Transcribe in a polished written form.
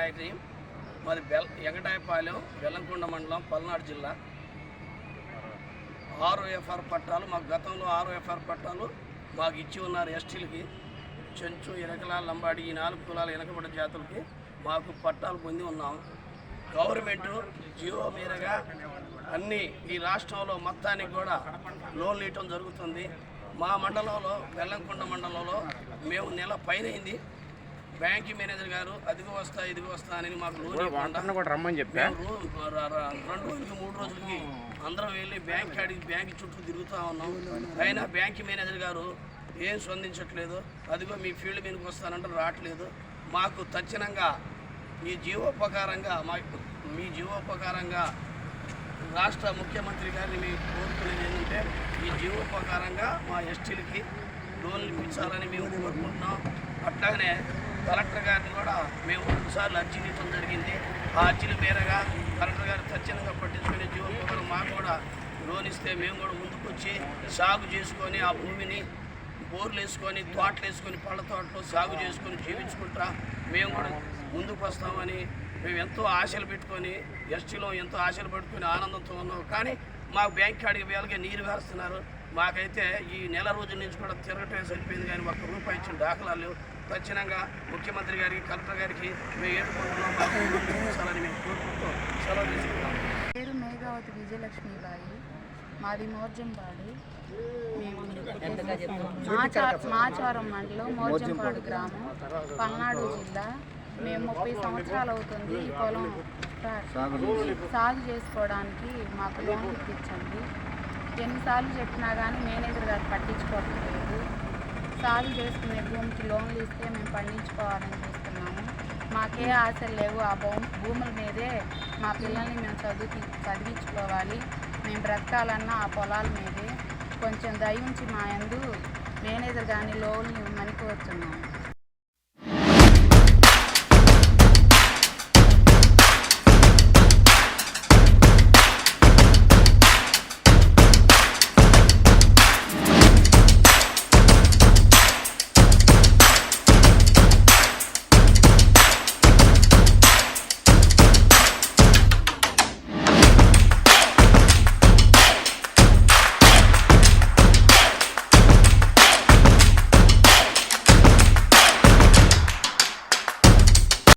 నాయకుని. మాది ఎంగటాయపాలెం, బెల్లంకొండ మండలం, పల్నాడు జిల్లా. 6 FR పట్టాలు మాకు గతంలో 6 FR పట్టాలు మాకు ఇచ్చి ఉన్నారు. ఎస్టీలకి, చెంచు, ఎనకల, లంబాడి ఈ 4 కులాల వెనకబడ్డ జాతులకి మాకు పట్టాలు పొంది ఉన్నాం. గవర్నమెంటు జియో మీదుగా అన్ని ఈ రాష్ట్రంలో మొత్తానికి కూడా లోన్లు ఇవ్వటం జరుగుతుంది. మా మండలంలో, బెల్లంకొండ మండలంలో మేము నెల పైన అయింది. బ్యాంక్ మేనేజర్ గారు అదిగో వస్తా ఇదిగో వస్తా అని మాకు లోన్ రమ్మని చెప్పారు. 2 రోజులకి 3 రోజులకి అందరం వెళ్ళి బ్యాంక్ చుట్టూ తిరుగుతూ ఉన్నాం. అయినా బ్యాంక్ మేనేజర్ గారు ఏం స్పందించట్లేదు. అదిగో మీ ఫీల్డ్ మీదకి వస్తానంటే రావట్లేదు. మాకు తక్షణంగా మీ జీవోపకారంగా రాష్ట్ర ముఖ్యమంత్రి గారిని మేము కోరుకునేది ఏంటంటే ఈ జీవోపకారంగా మా ఎస్టీలకి లోన్లు ఇప్పించాలని మేము కోరుకుంటున్నాం. అట్లాగనే కలెక్టర్ గారిని కూడా మేము 2 సార్లు అర్జీలు ఇవ్వడం జరిగింది. ఆ అర్జీల మేరగా కలెక్టర్ గారు తక్షణంగా పట్టించుకునే జీవోపకారం మాకు కూడా లోన్ ఇస్తే మేము కూడా ముందుకు వచ్చి సాగు చేసుకొని ఆ భూమిని బోర్లు వేసుకొని, తోటలు వేసుకొని, పళ్ళ తోటలు సాగు చేసుకొని జీవించుకుంటా మేము కూడా ముందుకు వస్తామని మేము ఎంతో ఆశలు పెట్టుకొని ఎస్టీలో ఎంతో ఆశలు పెట్టుకొని ఆనందంతో ఉన్నాం. కానీ మాకు బ్యాంక్ కాడికి వేళకి నీరు వేస్తున్నారు. మాకైతే ఈ నెల రోజుల నుంచి కూడా తిరగటమే సరిపోయింది. కానీ ఒక్క రూపాయి ఇచ్చిన దాఖలాలు లేవు. తక్షణంగా ముఖ్యమంత్రి గారికి, కలెక్టర్ గారికి మేము ఏడుకుంటున్నాం. మేము కోరుకుంటూ సెలవు తీసుకుంటాం. పేరు మేఘావతి విజయలక్ష్మీబాయి, మాది మోర్జంపాడు. మేము మాచారం మండలం, మోర్జంపాడు గ్రామం, పల్నాడు జిల్లా. మేము 30 సంవత్సరాలు అవుతుంది ఈ పొలం సాగు చేసుకోవడానికి. మాకు లోన్ ఇప్పించండి. ఎన్నిసార్లు చెప్పినా కానీ మేనేజర్ గారు పట్టించుకోవట్లేదు. సాగు చేసుకునే భూమికి లోన్లు ఇస్తే మేము పండించుకోవాలని చూస్తున్నాము. మాకే ఆశలు లేవు. ఆ భూముల మీదే మా పిల్లల్ని మేము చదివించుకోవాలి. మేము బ్రతకాలన్నా ఆ పొలాల మీదే. కొంచెం దయ ఉంచి మా యందు మేనేజర్ కానీ లోన్లు ఇవ్వమని కోరుతున్నాము.